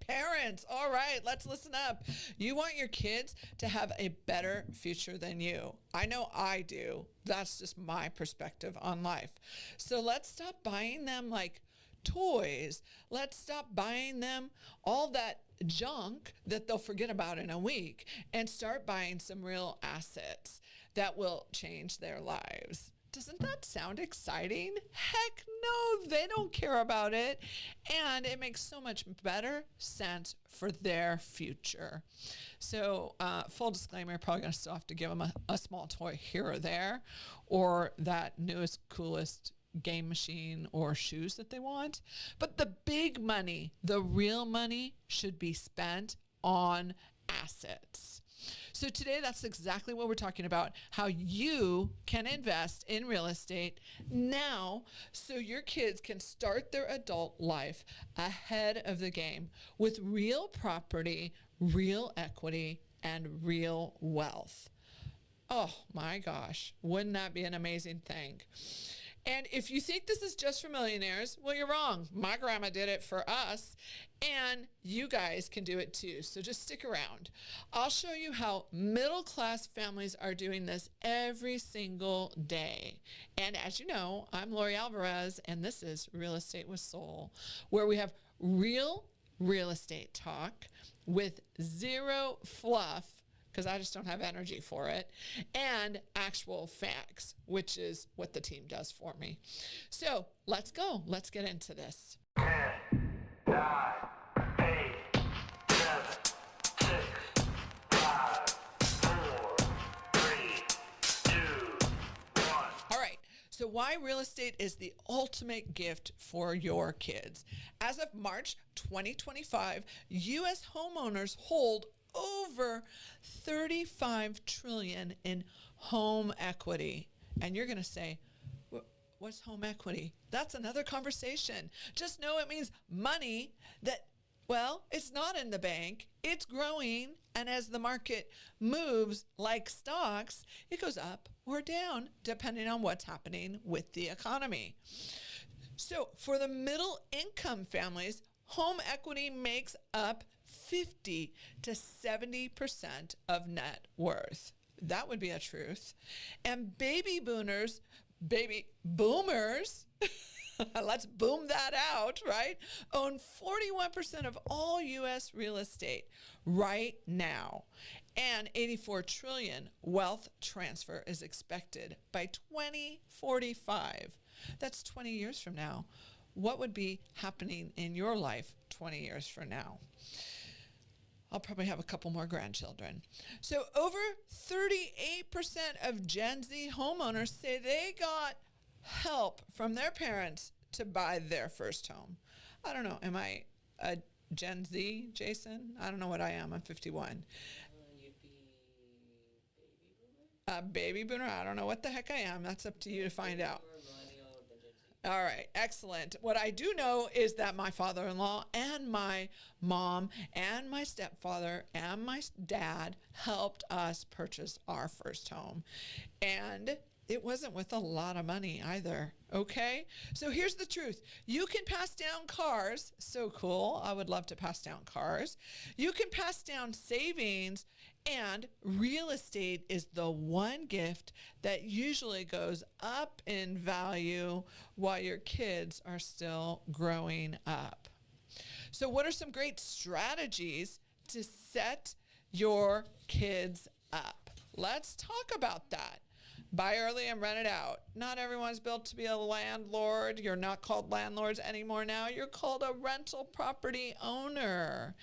parents, all right, let's listen up. You want your kids to have a better future than you. I know I do. That's just my perspective on life. So let's stop buying them like toys. Let's stop buying them all that junk that they'll forget about in a week and start buying some real assets that will change their lives. Doesn't that sound exciting? Heck no, they don't care about it. And it makes so much better sense for their future. So full disclaimer, probably going to still have to give them a small toy here or there, or that newest, coolest game machine or shoes that they want. But the big money, the real money, should be spent on assets. So today, that's exactly what we're talking about, how you can invest in real estate now so your kids can start their adult life ahead of the game with real property, real equity, and real wealth. Oh my gosh, wouldn't that be an amazing thing? And if you think this is just for millionaires, well, you're wrong. My grandma did it for us, and you guys can do it too. So just stick around. I'll show you how middle-class families are doing this every single day. And as you know, I'm Lori Alvarez, and this is Real Estate with Soul, where we have real estate talk with zero fluff, because I just don't have energy for it, and actual facts, which is what the team does for me. So let's go. Let's get into this. 10, 9, 8, 7, 6, 5, 4, 3, 2, 1. All right. So why real estate is the ultimate gift for your kids. As of March 2025, U.S. homeowners hold over $35 trillion in home equity. And you're going to say, what's home equity? That's another conversation. Just know it means money that, well, it's not in the bank. It's growing. And as the market moves like stocks, it goes up or down depending on what's happening with the economy. So for the middle income families, home equity makes up 50 to 70% of net worth. That would be a truth. And baby boomers, let's boom that out, right? Own 41% of all U.S. real estate right now. And 84 trillion wealth transfer is expected by 2045. That's 20 years from now. What would be happening in your life 20 years from now? I'll probably have a couple more grandchildren. So over 38% of Gen Z homeowners say they got help from their parents to buy their first home. I don't know. Am I a Gen Z, Jason? I don't know what I am. I'm 51. You'd be baby boomer? A baby boomer? I don't know what the heck I am. That's up to you to find out. Millennial, then Gen Z. All right, excellent. What I do know is that my father-in-law and my mom and my stepfather and my dad helped us purchase our first home. And it wasn't with a lot of money either, okay? So here's the truth. You can pass down cars. So cool. I would love to pass down cars. You can pass down savings, and real estate is the one gift that usually goes up in value while your kids are still growing up. So what are some great strategies to set your kids up? Let's talk about that. Buy early and rent it out. Not everyone's built to be a landlord. You're not called landlords anymore now. You're called a rental property owner.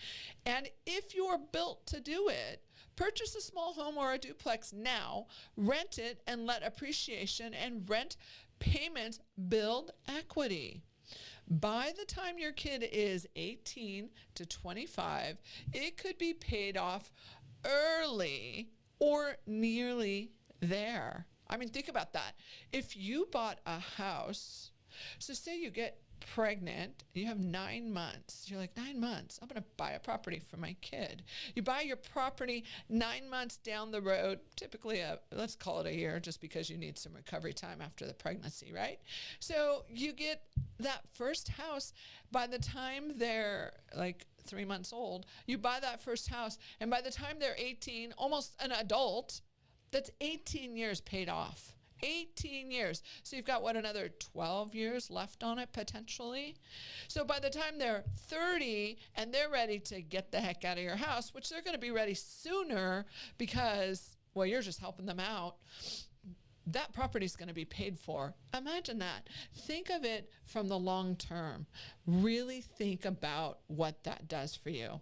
And if you're built to do it, purchase a small home or a duplex now, rent it, and let appreciation and rent payments build equity. By the time your kid is 18 to 25, it could be paid off early or nearly there. I mean, think about that. If you bought a house, so say you get pregnant, you have 9 months. You're like, 9 months, I'm going to buy a property for my kid. You buy your property 9 months down the road, typically let's call it a year, just because you need some recovery time after the pregnancy, right? So you get that first house. By the time they're like 3 months old, you buy that first house. And by the time they're 18, almost an adult, that's 18 years paid off. 18 years. So you've got another 12 years left on it potentially. So by the time they're 30 and they're ready to get the heck out of your house, which they're going to be ready sooner because, well, you're just helping them out, that property is going to be paid for. Imagine that. Think of it from the long term. Really think about what that does for you.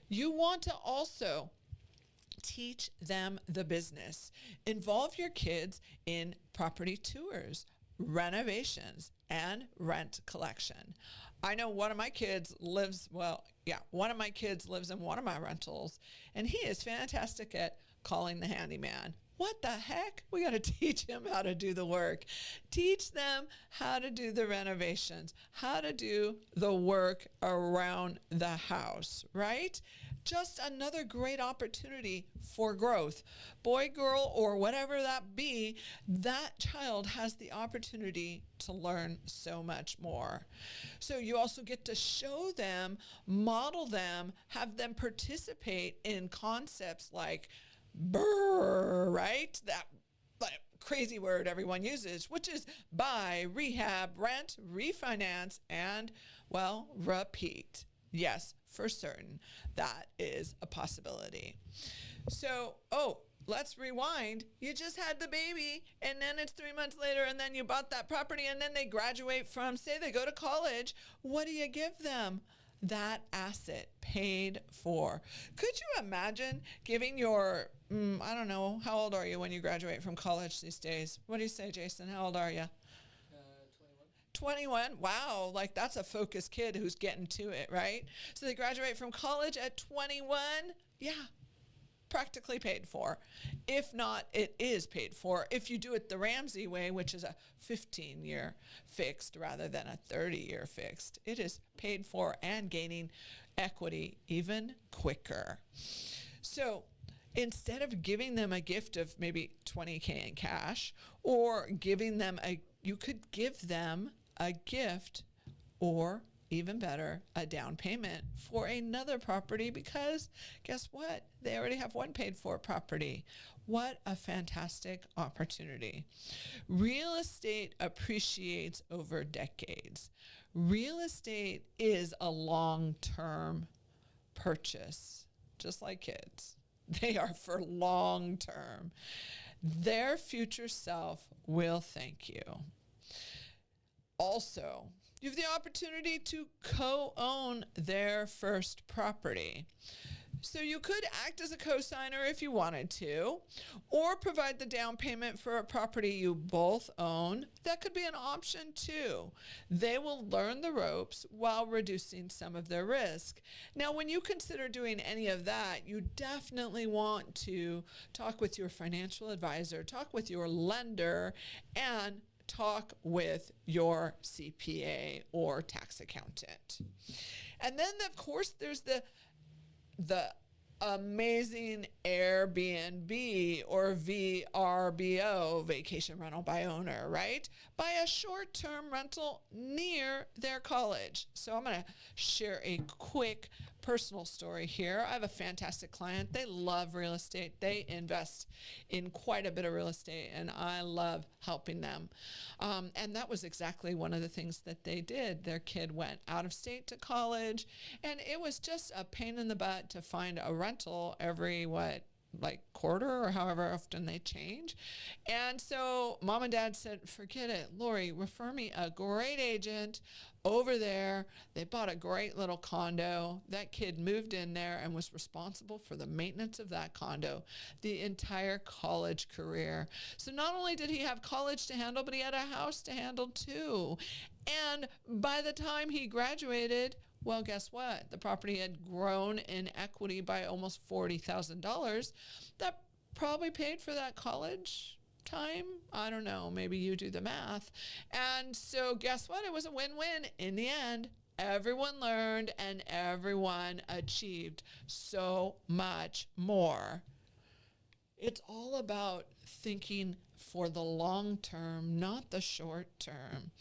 You want to also teach them the business. Involve your kids in property tours, renovations, and rent collection. I know one of my kids lives in one of my rentals, and he is fantastic at calling the handyman. What the heck? We got to teach him how to do the work. Teach them how to do the renovations, how to do the work around the house, right? Just another great opportunity for growth. Boy, girl, or whatever that be, that child has the opportunity to learn so much more. So you also get to show them, model them, have them participate in concepts like BRRRR, right? That crazy word everyone uses, which is buy, rehab, rent, refinance, and, well, repeat. Yes, for certain, that is a possibility. So, let's rewind. You just had the baby, and then it's 3 months later, and then you bought that property, and then they graduate from, say they go to college. What do you give them? That asset paid for. Could you imagine giving your, I don't know, how old are you when you graduate from college these days? What do you say, Jason? How old are you? 21. Wow, like that's a focused kid who's getting to it, right? So they graduate from college at 21. Yeah, practically paid for. If not, it is paid for. If you do it the Ramsey way, which is a 15-year fixed rather than a 30-year fixed, it is paid for and gaining equity even quicker. So instead of giving them a gift of maybe $20K in cash, or giving them you could give them a gift, or even better, a down payment for another property, because guess what? They already have one paid for property. What a fantastic opportunity. Real estate appreciates over decades. Real estate is a long-term purchase, just like kids. They are for long term. Their future self will thank you. Also, you have the opportunity to co-own their first property. So you could act as a co-signer if you wanted to, or provide the down payment for a property you both own. That could be an option too. They will learn the ropes while reducing some of their risk. Now, when you consider doing any of that, you definitely want to talk with your financial advisor, talk with your lender, and talk with your CPA or tax accountant. And then, of course, there's the amazing Airbnb or VRBO, vacation rental by owner, right? Buy a short-term rental near their college. So I'm going to share a quick personal story here. I have a fantastic client. They love real estate. They invest in quite a bit of real estate, and I love helping them. And that was exactly one of the things that they did. Their kid went out of state to college, and it was just a pain in the butt to find a rental every, quarter or however often they change. And so mom and dad said, forget it, Lori, refer me a great agent over there. They bought a great little condo. That kid moved in there and was responsible for the maintenance of that condo the entire college career. So not only did he have college to handle, but he had a house to handle too. And by the time he graduated, well, guess what? The property had grown in equity by almost $40,000. That probably paid for that college time. I don't know. Maybe you do the math. And so guess what? It was a win-win in the end. Everyone learned and everyone achieved so much more. It's all about thinking for the long term, not the short term.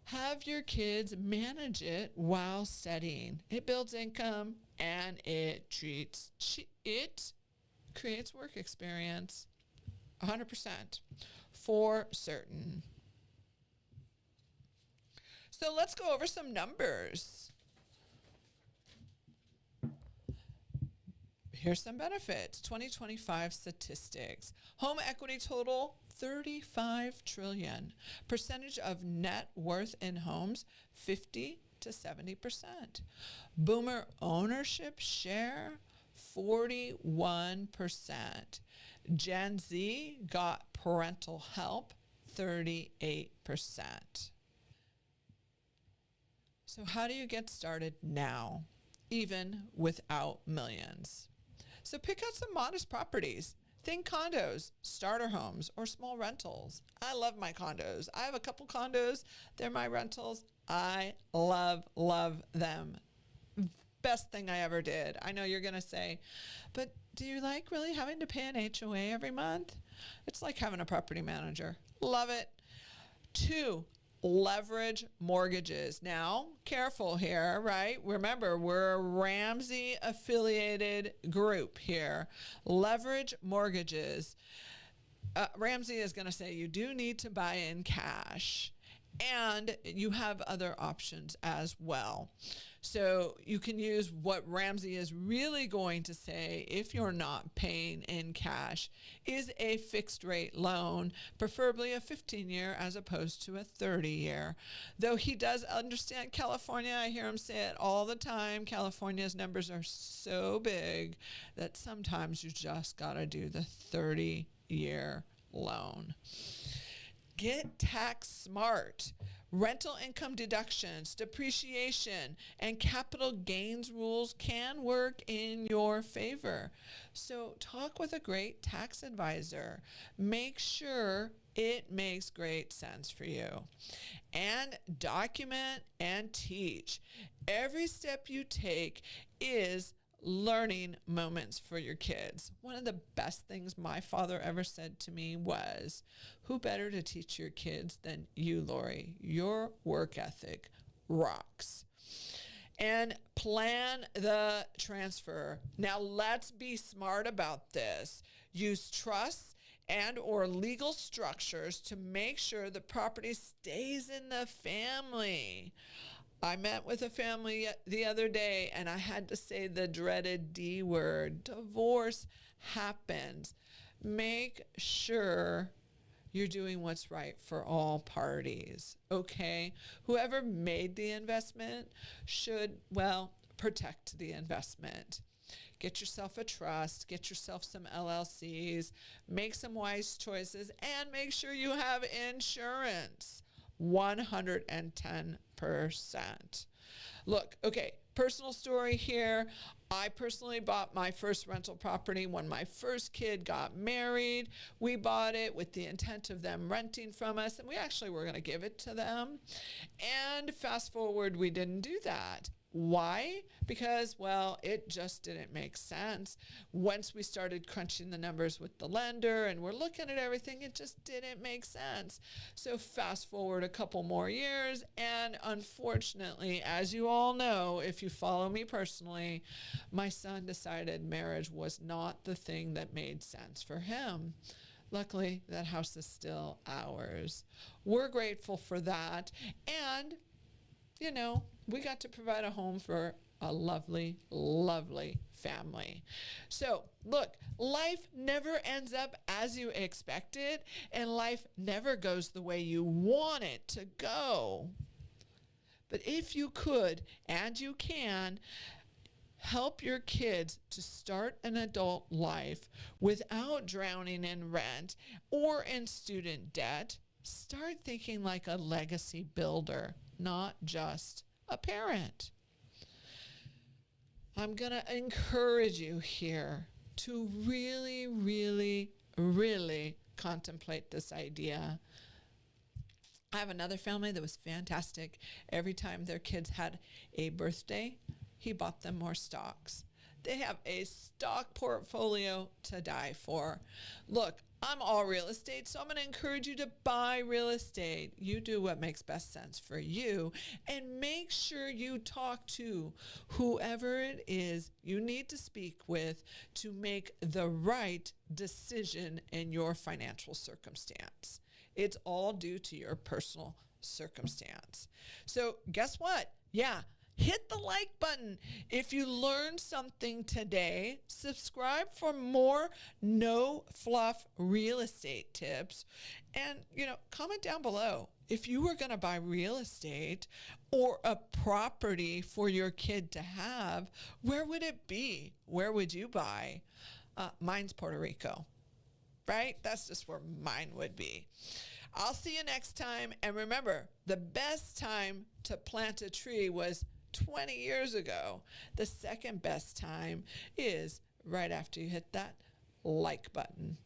Have your kids manage it while studying. It builds income and it creates work experience. 100% for certain. So let's go over some numbers. Here's some benefits. 2025 statistics. Home equity total 35 trillion. Percentage of net worth in homes 50 to 70%. Boomer ownership share 41%. Gen Z got parental help 38%. So how do you get started now, even without millions? So pick out some modest properties. Think condos, starter homes, or small rentals. I love my condos. I have a couple condos. They're my rentals. I love them. Best thing I ever did. I know you're going to say, but do you like really having to pay an HOA every month? It's like having a property manager. Love it. 2, leverage mortgages. Now, careful here, right? Remember, we're a Ramsey affiliated group here. Leverage mortgages. Ramsey is going to say you do need to buy in cash, and you have other options as well. So you can use what Ramsey is really going to say if you're not paying in cash is a fixed rate loan, preferably a 15-year as opposed to a 30-year. Though he does understand California, I hear him say it all the time. California's numbers are so big that sometimes you just got to do the 30-year loan. Get tax smart. Rental income deductions, depreciation, and capital gains rules can work in your favor. So talk with a great tax advisor. Make sure it makes great sense for you. And document and teach. Every step you take is learning moments for your kids. One of the best things my father ever said to me was, who better to teach your kids than you, Lori? Your work ethic rocks. And plan the transfer. Now let's be smart about this. Use trusts and or legal structures to make sure the property stays in the family. I met with a family the other day and I had to say the dreaded D word. Divorce happens. Make sure you're doing what's right for all parties, okay? Whoever made the investment should, protect the investment. Get yourself a trust, get yourself some LLCs, make some wise choices, and make sure you have insurance. 110%. Look, okay, personal story here. I personally bought my first rental property when my first kid got married. We bought it with the intent of them renting from us, and we actually were going to give it to them. And fast forward, we didn't do that. Why? Because, it just didn't make sense. Once we started crunching the numbers with the lender and we're looking at everything, it just didn't make sense. So fast forward a couple more years, and unfortunately, as you all know, if you follow me personally, my son decided marriage was not the thing that made sense for him. Luckily, that house is still ours. We're grateful for that. And we got to provide a home for a lovely, lovely family. So look, life never ends up as you expected, and life never goes the way you want it to go. But if you could, and you can, help your kids to start an adult life without drowning in rent or in student debt, start thinking like a legacy builder, not just a parent. I'm going to encourage you here to really, really, really contemplate this idea. I have another family that was fantastic. Every time their kids had a birthday, he bought them more stocks. They have a stock portfolio to die for. Look, I'm all real estate, so I'm going to encourage you to buy real estate. You do what makes best sense for you, and make sure you talk to whoever it is you need to speak with to make the right decision in your financial circumstance. It's all due to your personal circumstance. So guess what? Yeah. Hit the like button if you learned something today. Subscribe for more no fluff real estate tips. And, comment down below. If you were going to buy real estate or a property for your kid to have, where would it be? Where would you buy? Mine's Puerto Rico, right? That's just where mine would be. I'll see you next time. And remember, the best time to plant a tree was 20 years ago. The second best time is right after you hit that like button.